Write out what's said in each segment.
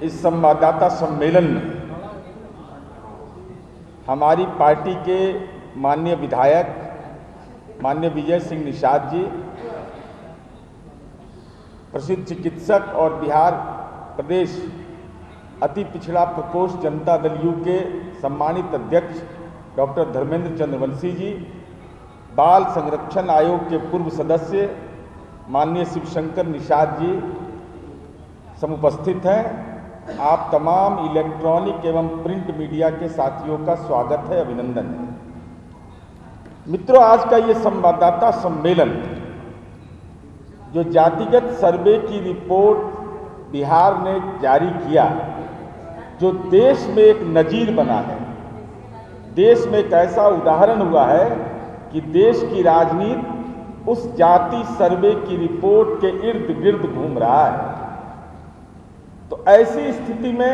इस संवाददाता सम्मेलन में हमारी पार्टी के माननीय विधायक माननीय विजय सिंह निषाद जी, प्रसिद्ध चिकित्सक और बिहार प्रदेश अति पिछड़ा प्रकोष्ठ जनता दल यू के सम्मानित अध्यक्ष डॉक्टर धर्मेंद्र चंद्रवंशी जी, बाल संरक्षण आयोग के पूर्व सदस्य माननीय शिवशंकर निषाद जी समुपस्थित हैं। आप तमाम इलेक्ट्रॉनिक एवं प्रिंट मीडिया के साथियों का स्वागत है, अभिनंदन है। मित्रों, आज का ये संवाददाता सम्मेलन जो जातिगत सर्वे की रिपोर्ट बिहार ने जारी किया, जो देश में एक नजीर बना है, देश में एक ऐसा उदाहरण हुआ है कि देश की राजनीति उस जाति सर्वे की रिपोर्ट के इर्द गिर्द घूम रहा है। तो ऐसी स्थिति में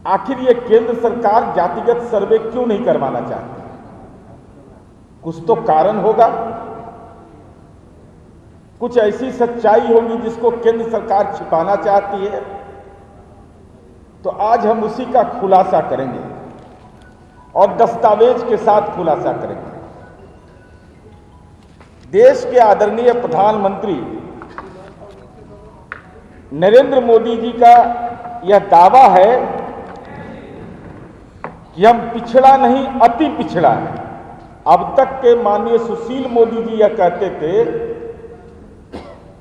आखिर ये केंद्र सरकार जातिगत सर्वे क्यों नहीं करवाना चाहती? कुछ तो कारण होगा, कुछ ऐसी सच्चाई होगी जिसको केंद्र सरकार छिपाना चाहती है। तो आज हम उसी का खुलासा करेंगे और दस्तावेज के साथ खुलासा करेंगे। देश के आदरणीय प्रधानमंत्री नरेंद्र मोदी जी का यह दावा है कि हम पिछड़ा नहीं अति पिछड़ा है। अब तक के माननीय सुशील मोदी जी यह कहते थे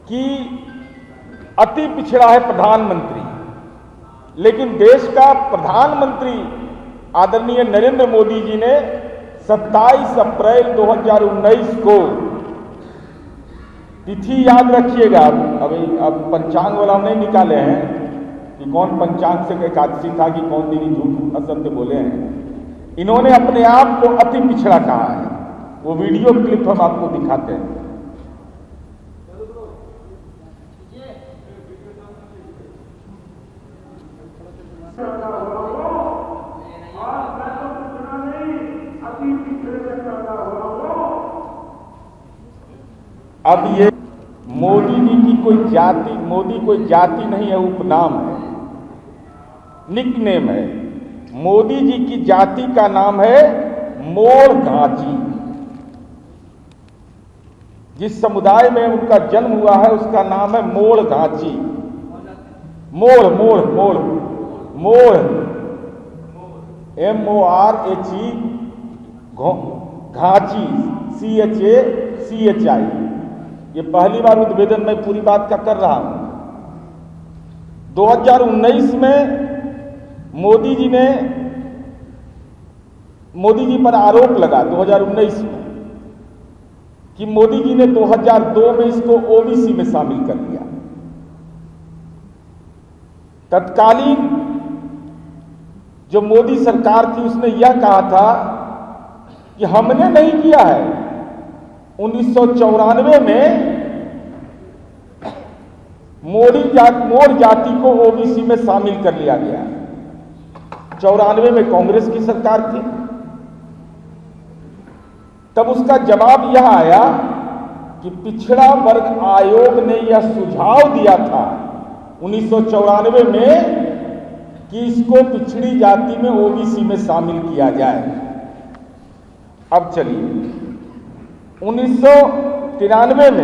कि अति पिछड़ा है प्रधानमंत्री, लेकिन देश का प्रधानमंत्री आदरणीय नरेंद्र मोदी जी ने 27 अप्रैल 2019 को, तिथि याद रखिएगा, अब पंचांग वाला नहीं निकाले हैं कि कौन पंचांग से एकादशी था कि कौन दिन झूठ असत्य बोले हैं। इन्होंने अपने आप को अति पिछड़ा कहा है। वो वीडियो क्लिप हम आपको दिखाते हैं। अब ये मोदी जी की मोदी कोई जाति नहीं है, उपनाम है, निकनेम है। मोदी जी की जाति का नाम है मोड़ घाची। जिस समुदाय में उनका जन्म हुआ है उसका नाम है मोड़ घाची। मोड़ मोड़ मोड़ मोड़ MORHE, घाची CHACHI। ये पहली बार उद्भेदन में पूरी बात का कर रहा हूं। 2019 में मोदी जी पर आरोप लगा 2019 में कि मोदी जी ने 2002 में इसको OBC में शामिल कर लिया। तत्कालीन जो मोदी सरकार थी उसने यह कहा था कि हमने नहीं किया है। 1994 में मोड़ जाति को OBC में शामिल कर लिया गया। 94 में कांग्रेस की सरकार थी। तब उसका जवाब यह आया कि पिछड़ा वर्ग आयोग ने यह सुझाव दिया था 1994 में कि इसको पिछड़ी जाति में OBC में शामिल किया जाए। अब चलिए, 1993 में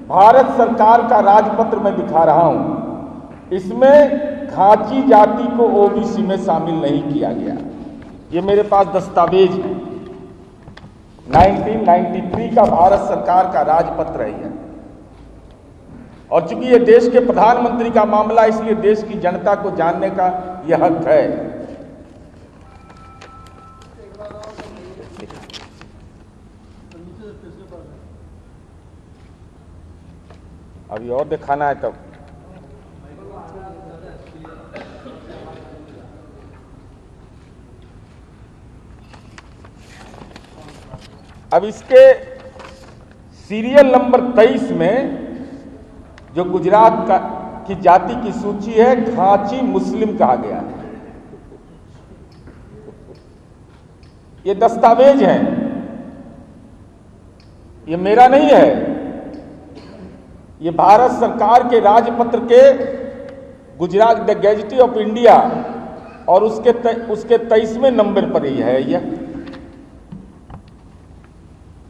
भारत सरकार का राजपत्र मैं दिखा रहा हूं, इसमें घाची जाति को OBC में शामिल नहीं किया गया। ये मेरे पास दस्तावेज है, 1993 का भारत सरकार का राजपत्र है यह। और चूंकि ये देश के प्रधानमंत्री का मामला, इसलिए देश की जनता को जानने का यह हक है। अभी और दिखाना है तब। अब इसके सीरियल नंबर 23 में जो गुजरात की जाति की सूची है, घाची मुस्लिम कहा गया है। ये दस्तावेज है, ये मेरा नहीं है, ये भारत सरकार के राजपत्र के गुजरात द गैजेटी ऑफ इंडिया और उसके 23वें नंबर पर ही है यह।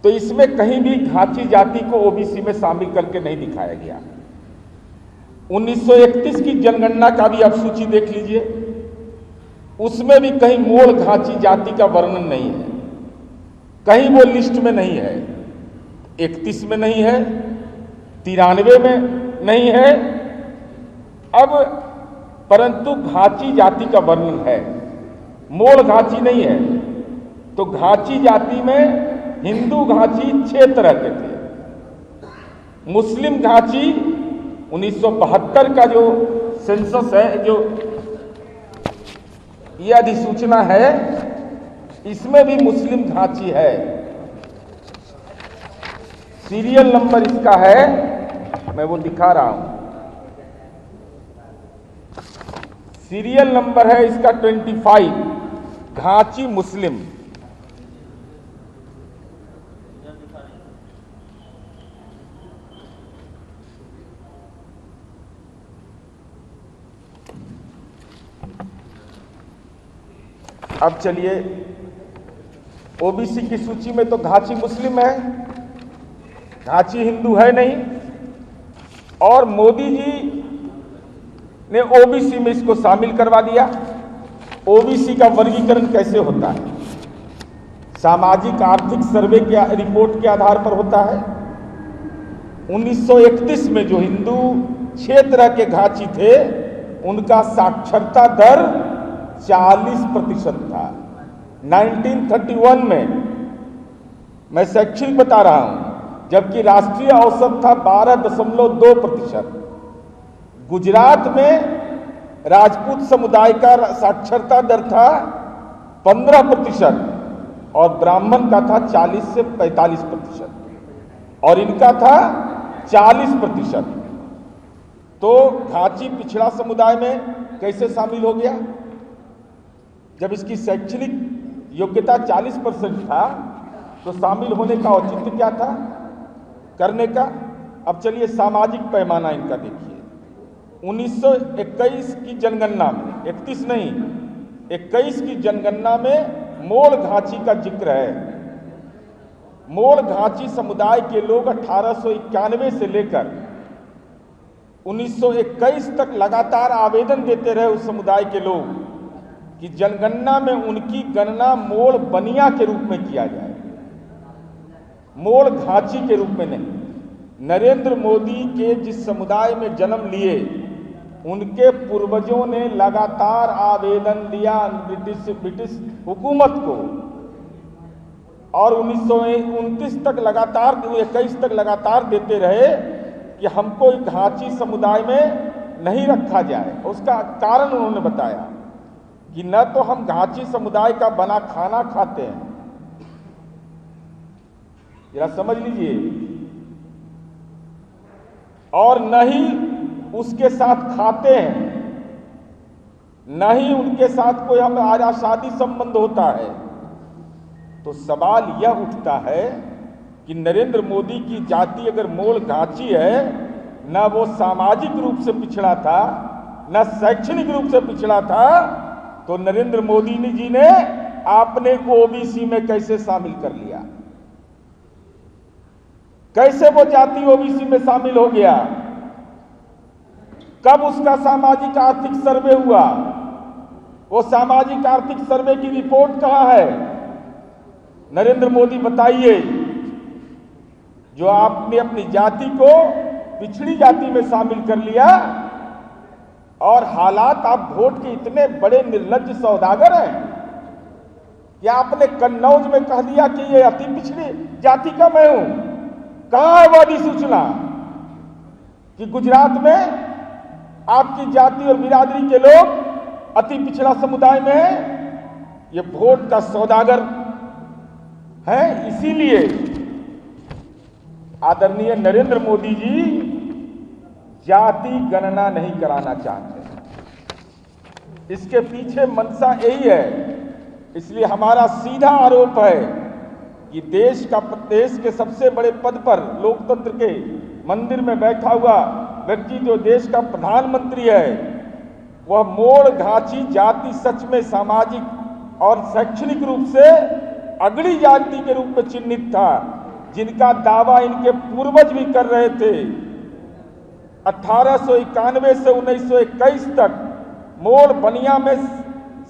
तो इसमें कहीं भी घाची जाति को ओबीसी में शामिल करके नहीं दिखाया गया। 1931 की जनगणना का भी आप सूची देख लीजिए, उसमें भी कहीं मोड़ घाची जाति का वर्णन नहीं है, कहीं वो लिस्ट में नहीं है। 31 में नहीं है, 93 में नहीं है, अब परंतु घाची जाति का वर्णन है, मोड़ घाची नहीं है। तो घाची जाति में हिंदू घाची 6 तरह के थे। मुस्लिम घाची 1972 का जो सेंसस है, जो ये अधिसूचना है, इसमें भी मुस्लिम घाची है। सीरियल नंबर इसका है, मैं वो दिखा रहा हूं। सीरियल नंबर है इसका 25, घाची मुस्लिम। अब चलिए, ओबीसी की सूची में तो घाची मुस्लिम है, घाची हिंदू है नहीं। और मोदी जी ने ओबीसी में इसको शामिल करवा दिया। ओबीसी का वर्गीकरण कैसे होता है? सामाजिक आर्थिक सर्वे के रिपोर्ट के आधार पर होता है। 1931 में जो हिंदू 6 तरह के घाची थे, उनका साक्षरता दर 40% था। 1931 में, मैं शैक्षणिक बता रहा हूं, जबकि राष्ट्रीय औसत था 12.2%। गुजरात में राजपूत समुदाय का साक्षरता दर था 15% और ब्राह्मण का था 40 से 45% और इनका था 40%। तो घाची पिछड़ा समुदाय में कैसे शामिल हो गया? जब इसकी शैक्षणिक योग्यता 40% था, तो शामिल होने का औचित्य क्या था करने का? अब चलिए सामाजिक पैमाना इनका देखिए। 1921 की जनगणना में, 31 नहीं, 21 की जनगणना में मोड़ घाची का जिक्र है। मोड़ घाची समुदाय के लोग 1891 से लेकर 1921 तक लगातार आवेदन देते रहे उस समुदाय के लोग कि जनगणना में उनकी गणना मोड़ बनिया के रूप में किया जाए, मोड़ घाची के रूप में नहीं। नरेंद्र मोदी के जिस समुदाय में जन्म लिए, उनके पूर्वजों ने लगातार आवेदन दिया ब्रिटिश हुकूमत को, और 1929 तक लगातार, 21 तक लगातार देते रहे कि हमको घाची समुदाय में नहीं रखा जाए। उसका कारण उन्होंने बताया कि न तो हम घाची समुदाय का बना खाना खाते हैं, जरा समझ लीजिए, और न ही उसके साथ खाते हैं, न ही उनके साथ कोई हमारा शादी संबंध होता है। तो सवाल यह उठता है कि नरेंद्र मोदी की जाति अगर मोड़ घाची है, न वो सामाजिक रूप से पिछड़ा था, न शैक्षणिक रूप से पिछड़ा था, तो नरेंद्र मोदी जी ने आपने ओबीसी में कैसे शामिल कर लिया? कैसे वो जाति ओबीसी में शामिल हो गया? कब उसका सामाजिक आर्थिक सर्वे हुआ? वो सामाजिक आर्थिक सर्वे की रिपोर्ट कहां है? नरेंद्र मोदी बताइए, जो आपने अपनी जाति को पिछड़ी जाति में शामिल कर लिया, और हालात, आप वोट के इतने बड़े निर्लज्ज सौदागर हैं कि आपने कन्नौज में कह दिया कि ये अति पिछड़ी जाति का मैं हूं। कहां है वो अधिसूचना कि गुजरात में आपकी जाति और बिरादरी के लोग अति पिछड़ा समुदाय में है? ये वोट का सौदागर है। इसीलिए आदरणीय नरेंद्र मोदी जी जाति गणना नहीं कराना चाहते। इसके पीछे मंशा यही है। इसलिए हमारा सीधा आरोप है कि देश के सबसे बड़े पद पर, लोकतंत्र के मंदिर में बैठा हुआ व्यक्ति जो देश का प्रधानमंत्री है, वह मोड़ घाची जाति सच में सामाजिक और शैक्षणिक रूप से अगड़ी जाति के रूप में चिन्हित था, जिनका दावा इनके पूर्वज भी कर रहे थे। 1891 से 1921 तक मोड़ बनिया में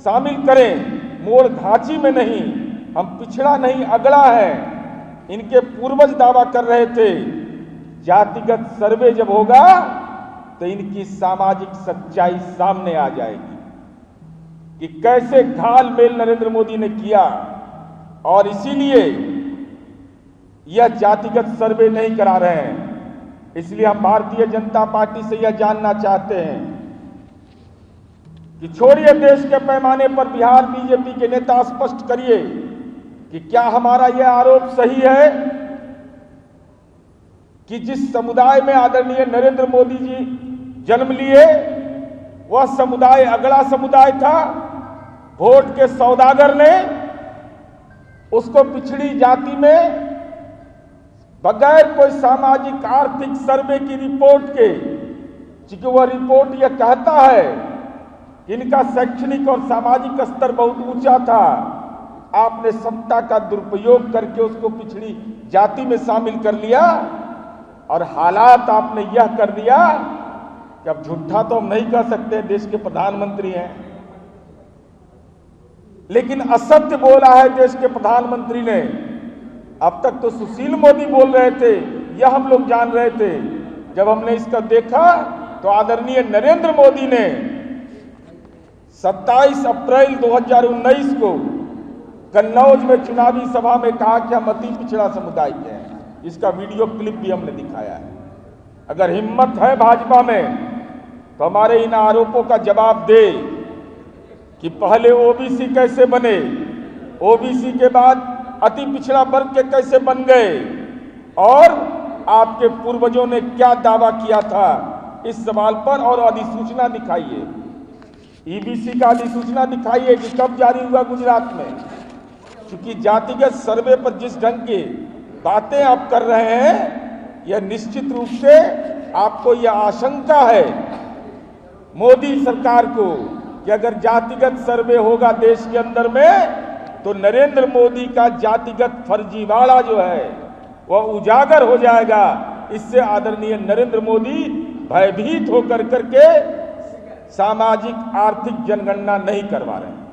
शामिल करें, मोड़ घाची में नहीं। हम पिछड़ा नहीं अगड़ा है, इनके पूर्वज दावा कर रहे थे। जातिगत सर्वे जब होगा तो इनकी सामाजिक सच्चाई सामने आ जाएगी कि कैसे घाल-मेल नरेंद्र मोदी ने किया, और इसीलिए यह जातिगत सर्वे नहीं करा रहे हैं। इसलिए हम भारतीय जनता पार्टी से यह जानना चाहते हैं कि छोड़िए देश के पैमाने पर बिहार बीजेपी के नेता स्पष्ट करिए कि क्या हमारा यह आरोप सही है कि जिस समुदाय में आदरणीय नरेंद्र मोदी जी जन्म लिए वह समुदाय अगड़ा समुदाय था। वोट के सौदागर ने उसको पिछड़ी जाति में बगैर कोई सामाजिक आर्थिक सर्वे की रिपोर्ट के, क्योंकि वह रिपोर्ट यह कहता है कि इनका शैक्षणिक और सामाजिक स्तर बहुत ऊंचा था, आपने सत्ता का दुरुपयोग करके उसको पिछड़ी जाति में शामिल कर लिया और हालात आपने यह कर दिया कि अब झूठा तो हम नहीं कह सकते, देश के प्रधानमंत्री हैं, लेकिन असत्य बोला है देश के प्रधानमंत्री ने। अब तक तो सुशील मोदी बोल रहे थे, यह हम लोग जान रहे थे। जब हमने इसका देखा तो आदरणीय नरेंद्र मोदी ने 27 अप्रैल 2019 को कन्नौज में चुनावी सभा में कहा कि हम अति पिछड़ा समुदाय के हैं। इसका वीडियो क्लिप भी हमने दिखाया है। अगर हिम्मत है भाजपा में तो हमारे इन आरोपों का जवाब दे कि पहले ओबीसी कैसे बने, ओबीसी के बाद अति पिछड़ा वर्ग के कैसे बन गए, और आपके पूर्वजों ने क्या दावा किया था इस सवाल पर। और अधिसूचना दिखाइए, ईबीसी का अधिसूचना दिखाइए कि कब जारी हुआ गुजरात में। क्योंकि जातिगत सर्वे पर जिस ढंग की बातें आप कर रहे हैं, यह निश्चित रूप से आपको यह आशंका है मोदी सरकार को कि अगर जातिगत सर्वे होगा देश के अंदर में तो नरेंद्र मोदी का जातिगत फर्जीवाड़ा जो है वह उजागर हो जाएगा। इससे आदरणीय नरेंद्र मोदी भयभीत होकर करके सामाजिक आर्थिक जनगणना नहीं करवा रहे हैं।